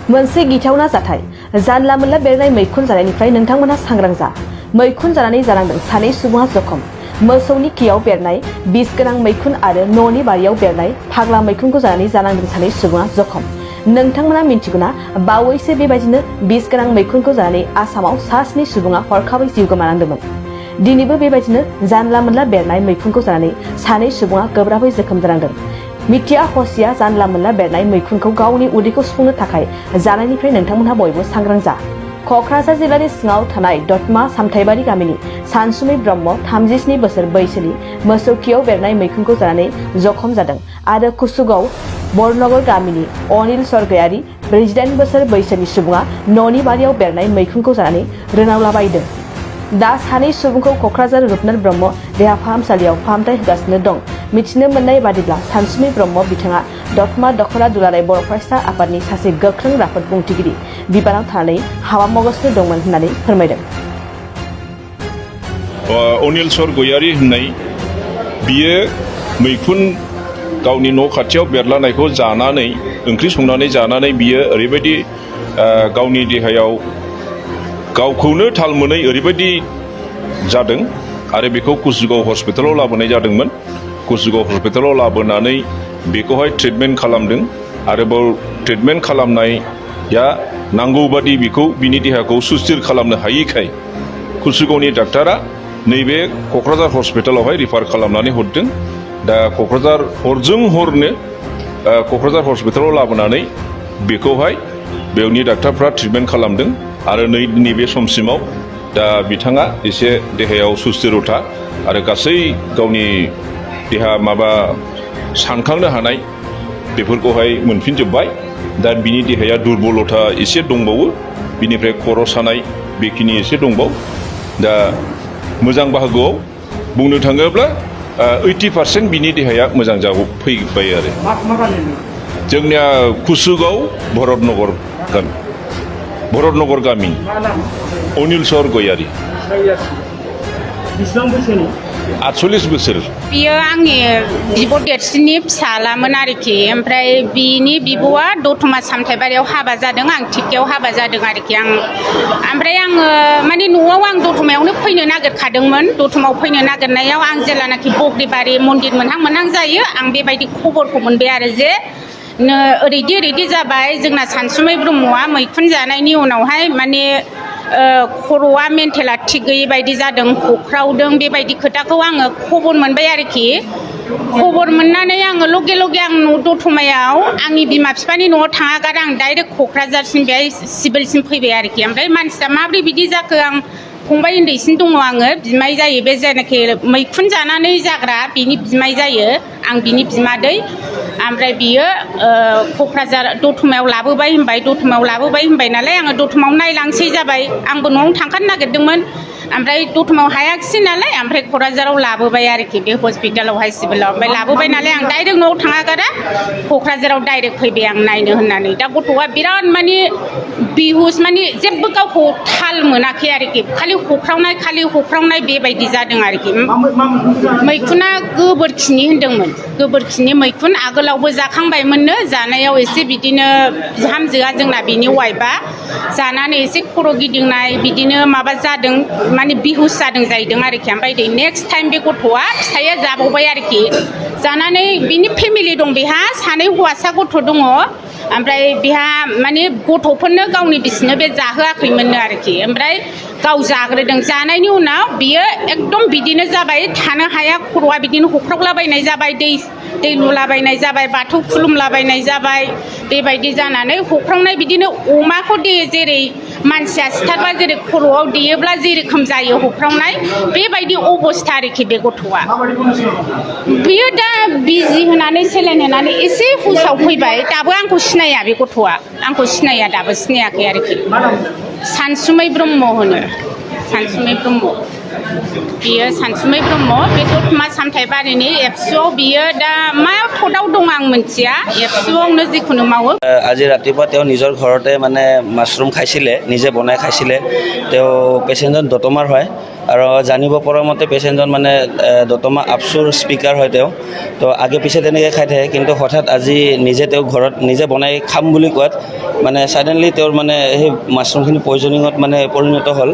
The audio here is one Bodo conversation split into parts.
मोनसे गिथावना जाथाय जानला मोनला बेरनाय मैखुन जानायनिफ्राय नोंथांमोनहा सांग्रां जा मैखुन जानानै जानांदों सानै सुबुङा जखम मोसौनि खियाव बेरनाय बिस गोनां मैखुन आरो न'नि बारियाव बेरनाय फाग्ला मैखुनखौ जानानै जानांदों सानै सुबुङा जखम नोंथांमोना मिन्थिगौना बावैसो बेबायदिनो बिस गोनां मैखुनखौ जानानै आसामाव सा 7 सुबुङा हरखाबै जिउ गोमानांदोंमोन दिनैबो बेबायदिनो जानला मोनला बेरनाय मैखुनखौ जानानै सानै सुबुङा गोब्राबै जोखोम जानांदों मिथिया हसिया जानला मोनला बेरनाय मैखुनखौ गावनि उदैखौ सुफुंनो थाखाय जानायनिफ्राय नोंथांमोनहा बयबो सांग्रां जा क'क्राझार जिल्लानि सिङाव थानाय दतमा सामथाइबारि गामिनि सानसुमै ब्रह्म 37 बोसोर बैसोनि मोसौ खियाव बेरनाय मैखुनखौ जानानै जखम जादों आरो कुसुगाव बरनगर गामिनि अनिल सरगयारि 48 बोसोर बैसोनि सुबुङा न'नि बारियाव बेरनाय मैखुनखौ जानानै रोनावलाबायदों दा सानै सुबुंखौ क'क्राझार रुपनाथ ब्रह्म देहा फाहामसालियाव फाहामथाय होगासिनो दं मिथिनो मोननाय बादिब्ला सानसुमै ब्रह्म बिथाङा दतमा दखला दुलाराय बर' फरायसा आफादनि सासे गोख्रों राफोद बुंथिगिरि बिबानाव थानानै हाबा मावगासिनो दंमोन होननानै फोरमायदों अनिल सरगयारि होननाय बियो मैखुन गावनि न' खाथियाव बेरलानायखौ जानानै ओंख्रि संनानै जानानै बियो ओरैबायदि गावनि देहायाव गावखौनो थाल मोनै ओरैबायदि जादों आरो बेखौ कुसुगाव हस्पिटालाव लाबोनाय जादोंमोन कुसुगाव हस्पिटालाव लाबोनानै बेखौहाय ट्रिटमेन्ट खालामदों आरोबाव ट्रिटमेन्ट खालामनाया नांगौबादि बेखौ बिनि देहाखौ सुस्थिर खालामनो हायैखाय कुसुगावनि डाक्टारा नैबे क'क्राझार हस्पिटालावहाय रिफार खालामनानै हरदों दा क'क्राझार हरजों हरनो क'क्राझार हस्पिटालाव लाबोनानै बेखौहाय बेवनि डाक्टारफ्रा ट्रिटमेन्ट खालामदों आरो नैबे समसिमाव दा बिथाङा एसे देहायाव सुस्थिरता आरो गासै गावनि देहा माबा सानखांनो हानाय बेफोरखौहाय मोनफिनजोब्बाय दा बिनि देहाया दुरबलता एसे दंबावो बिनिफ्राय खर' सानाय बेखिनि एसे दंबावो दा मोजां बाहागोआव बुंनो थाङोब्ला 80% बिनि देहाया मोजां फैबाय आरो जोंनिया कुसुगाव भरतनगर गामि अनिल सरगयारि 48 बोसोर बियो आंनि बिब' देरसिननि फिसालामोन आरोखि ओमफ्राय बिनि बिब'आ दतमा सामथाइबारियाव हाबा जादों आं थिखियाव हाबा जादों आरोखि ओमफ्राय आङो माने न'आव आं दतमायावनो फैनो नागिरखादोंमोन दतमायाव फैनो नागिरनायाव आं जेलानाखि बग्रिबारि मन्दिर मोनहां जायो आं बेबायदि खबरखौ मोनबाय आरो जे ओरैदि जाबाय जोंना सानसुमै ब्रह्मआ मैखुन जानायनि उनावहाय माने खर'आ मेन्टेला थिग गैयै बायदि जादों होख्रावदों बेबायदि खोथाखौ आङो खबर मोनबाय आरोखि खबर मोननानै आङो लगे आं दतमायाव आंनि बिमा बिफानि न'आव थाङागारा आं डाइरेक्ट क'क्राझारसिम बेहाय सिभिलसिम फैबाय आरोखि ओमफ्राय मानसिया माब्रै बिदि जाखो आं फंबाय उन्दैसिन दङ आङो बिमाय जायो बे जायनाखि मैखुन जानानै जाग्रा बिनि बिमाय जायो आं बिनि बिमादै ओमफ्राय बियो क'क्राझार दतमायाव लाबोबाय होनबाय नालाय आङो दतमायाव नायलांसै जाबाय आंबो न'आवनो थांखानो नागिरदोंमोन ओमफ्राय दतमायाव हायाखिसै नालाय ओमफ्राय क'क्राझाराव लाबोबाय आरोखि बे हस्पिटालावहाय सिभिलाव ओमफ्राय लाबोबाय नालाय आं डाइरेक्ट न'आव थाङागारा क'क्राझाराव डाइरेक्ट फैबाय आं नायनो होननानै दा गथ'आ बिराद माने बिहुस माने जेबो गावखौ थाल मोनाखै आरोखि खालि होख्रावनाय बेबायदि जादों आरोखि मैखुना गोबोरखिनि होनदोंमोन गोबोरखिनि मैखुन आगोलावबो जाखांबायमोननो जानायाव एसे बिदिनो हामजोआ जोंना बिनि वाइफआ जानानै एसे खर' गिदिंनाय बिदिनो माबा जादों माने बिहुस जादों जाहैदों आरोखि ओमफ्राय नेक्स्ट टाइम बे गथ'आ फिसाया जाबावबाय आरोखि जानानै बिनि फेमिलि दं बेहा सानै हौवासा गथ' दङ ओमफ्राय बेहा माने गथ'फोरनो गावनि बिसिनो बे जाहोआखैमोननो आरोखि ओमफ्राय गाव जाग्रोदों जानायनि उनाव बियो एकदम बिदिनो जाबाय थानो हाया खर'आ बिदिनो होख्रावलाबायनाय जाबाय दै लुलाबायनाय जाबाय बाथौ खुलुमलाबायनाय जाबाय बेबायदि जानानै होख्रावनाय बिदिनो अमाखौ जेरै मानसिया सिथारबा जेरै खर'आव देयोब्ला जेरोखोम जायो होख्रावनाय बेबायदि अबस्था आरोखि बे गथ'आ बियो दा बिजि होनानै सेलाइन होनानै एसे हुसाव फैबाय दाबो आंखौ सिनाया बे गथ'आ आंखौ सिनाया दाबो सिनायाखै आरोखि सानसुमै ब्रह्म होनो सानसुमै ब्रह्म बियो सानसुमै ब्रह्म बे दतमा सामथाइबारिनि एबसुआव बियो दा मा पदआव दं आं मिथिया एबसुआवनो जिखुनु मावो আজি ৰাতিপুৱা তেওঁ নিজৰ ঘৰতে মানে মাছৰুম খাইছিলে নিজে বনাই খাইছিলে তেওঁ পেচেণ্টজন দতমাৰ হয় আৰু জানিব পৰা মতে পেচেণ্টজন মানে দতমা আপচুৰ স্পীকাৰ হয় তেওঁ তো আগে পিছে তেনেকৈ খাই থাকে কিন্তু হঠাৎ আজি নিজে তেওঁ ঘৰত নিজে বনাই খাম বুলি কোৱাত মানে ছাডেনলি তেওঁৰ মানে সেই মাছৰুমখিনি পয়জনিঙত মানে পৰিণত হ'ল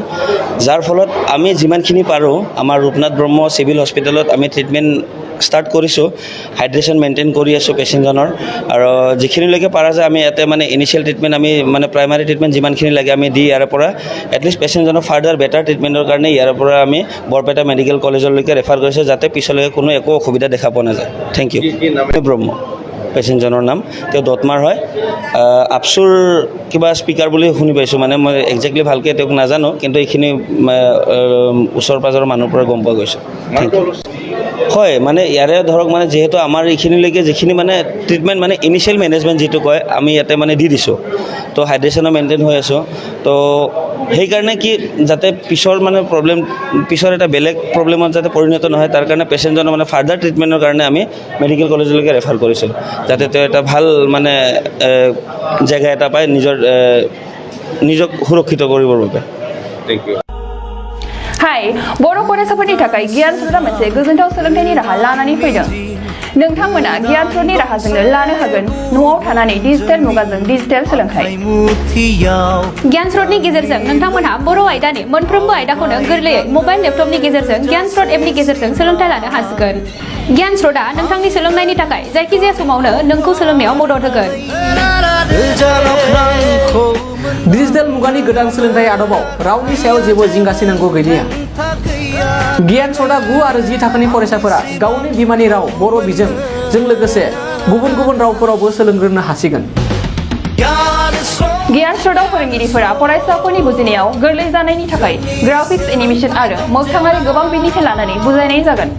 যাৰ ফলত আমি যিমানখিনি পাৰোঁ আমাৰ ৰূপনাথ ব্ৰহ্ম চিভিল হস্পিটেলত আমি ট্ৰিটমেণ্ট ষ্টাৰ্ট কৰিছোঁ হাইড্ৰেশ্যন মেইনটেইন কৰি আছোঁ পেচেণ্টজনৰ আৰু যিখিনিলৈকে পাৰা যায় আমি ইয়াতে মানে ইনিচিয়েল ট্ৰিটমেণ্ট আমি মানে প্ৰাইমাৰী ট্ৰিটমেণ্ট যিমানখিনি লাগে আমি দি ইয়াৰ পৰা এটলিষ্ট পেচেণ্টজনক ফাৰ্ডাৰ বেটাৰ ট্ৰিটমেণ্টৰ কাৰণে ইয়াৰ পৰা আমি বৰপেটা মেডিকেল কলেজলৈকে ৰেফাৰ কৰিছোঁ যাতে পিছলৈকে কোনো একো অসুবিধা দেখা পোৱা নাযায় থেংক ইউ ব্ৰহ্ম পেচেণ্টজনৰ নাম তেওঁ দতমাৰ হয় আপচুৰ কিবা স্পীকাৰ বুলি শুনি পাইছোঁ মানে মই একজেক্টলি ভালকৈ তেওঁক নাজানো কিন্তু এইখিনি ওচৰ পাজৰৰ মানুহৰ পৰা গম পোৱা গৈছে হয় মানে ইয়াৰে ধৰক মানে যিহেতু আমাৰ এইখিনিলৈকে যিখিনি মানে ট্ৰিটমেণ্ট মানে ইনিচিয়েল মেনেজমেণ্ট যিটো কয় আমি ইয়াতে মানে দি দিছোঁ তো হাইড্ৰেশ্যনো মেইনটেইন হৈ আছোঁ তো সেইকাৰণে কি যাতে পিছৰ মানে প্ৰব্লেম পিছৰ এটা বেলেগ প্ৰব্লেমত যাতে পৰিণত নহয় তাৰ কাৰণে পেচেণ্টজনৰ মানে ফাৰ্ডাৰ ট্ৰিটমেণ্টৰ কাৰণে আমি মেডিকেল কলেজলৈকে ৰেফাৰ কৰিছোঁ যাতে তেওঁ এটা ভাল মানে জেগা এটা পায় নিজক সুৰক্ষিত কৰিবৰ বাবে थैंक यू हाय बर' फरायसाफोरनि थाखाय गियान स्रोतआ मोनसे गोजोनथाव सोलोंथाइनि राहा लानानै फैदों नोंथांमोना गियान स्रोतनि राहाजोंनो लानो हागोन न'आव थानानै डिजिटेल मुगाजों डिजिटेल सोलोंथाइ गियान स्रोतनि गेजेरजों नोंथांमोनहा बर' आयदानि मोनफ्रोमबो आयदाखौनो गोरलैयै मबाइल लेपटपनि गेजेरजों गियान स्रोत एपनि गेजेरजों सोलोंथाइ लानो हासिगोन गियान स्रोतआ नोंथांनि सोलोंनायनि थाखाय जायखिजाया समावनो नोंखौ सोलोंनायाव मदद होगोन डिजिटेल मुगानि गोदान सोलोंथाइ आदबाव रावनि सायाव जेबो जिंगासिनांगौ गैलिया गियान स्रोतआ 9 आरो 10 थाखोनि फरायसाफोरा गावनि बिमानि राव बर' बिजोंजों लोगोसे गुबुन गुबुन रावफोरावबो सोलोंग्रोनो हासिगोन गियान स्रोतआव फोरोंगिरिफोरा फरायसाफोरनि बुजिनायाव गोरलै जानायनि थाखाय ग्राफिक्स एनिमेशन आरो मोगथाङारि गोबां बिदिन्थि लानानै बुजायनाय जागोन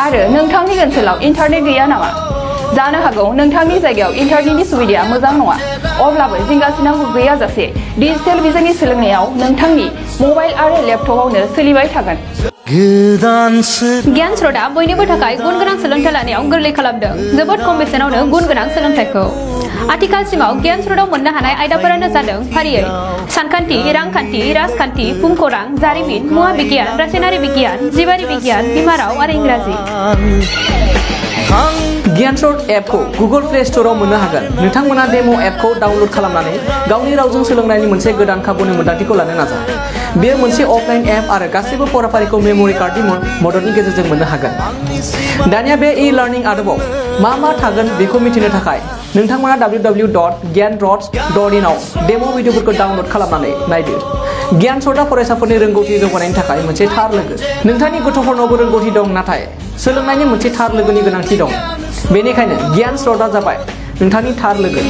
आरो नोंथांनि ओनसोलाव इन्टारनेट गैया नामा जानो हागौ नोंथांनि जायगायाव इन्टारनेटनि सुबिदाया मोजां नङा अब्लाबो जिंगासिनांगौ गैयाजासे डिजिटेल बिजोंनि सोलोंनायाव नोंथांनि मबाइल आरो लेपटपआवनो सोलिबाय थागोन गियान स्रोतआ बयनिबो थाखाय गुन गोनां सोलोंथाइ लानायाव गोरलै खालामदों जोबोद खम बेसेनावनो गुन गोनां सोलोंथाइखौ आथिखालसिमाव गियान स्रोतआव मोननो हानाय आयदाफोरानो जादों फारियै सानखान्थि रांखान्थि राजखान्थि भुमखौरां जारिमिन मुवा बिगियान रासायनारि बिगियान जिबारि बिगियान बिमा राव आरो इंराजि गियान स्रोत एपखौ गुगल प्ले स्ट'राव मोननो हागोन नोंथांमोना डेम' एपखौ डाउनल'ड खालामनानै गावनि रावजों सोलोंनायनि मोनसे गोदान खाबुनि मोन्दांथिखौ लानो नाजा बेयो मोनसे अफलाइन एप आरो गासैबो फराफारिखौ मेम'रि कार्डनि मददनि गेजेरजों मोननो हागोन दानिया बे ई-लार्निं आदबाव मा थागोन बेखौ मिथिनो थाखाय नोंथांमोना www.gyanrots.in आव डेम' भिडिअफोरखौ डाउनल'ड खालामनानै नायदो गियान स्रोतआ फरायसाफोरनि रोंगौथि जौगानायनि थाखाय मोनसे थार लोगो नोंथांनि गथ'फोरनावबो रोंगौथि दं नाथाय सोलोंनायनि मोनसे थार लोगोनि गोनांथि दं बेनिखायनो गियान स्रोतआ जाबाय नोंथांनि थार लोगो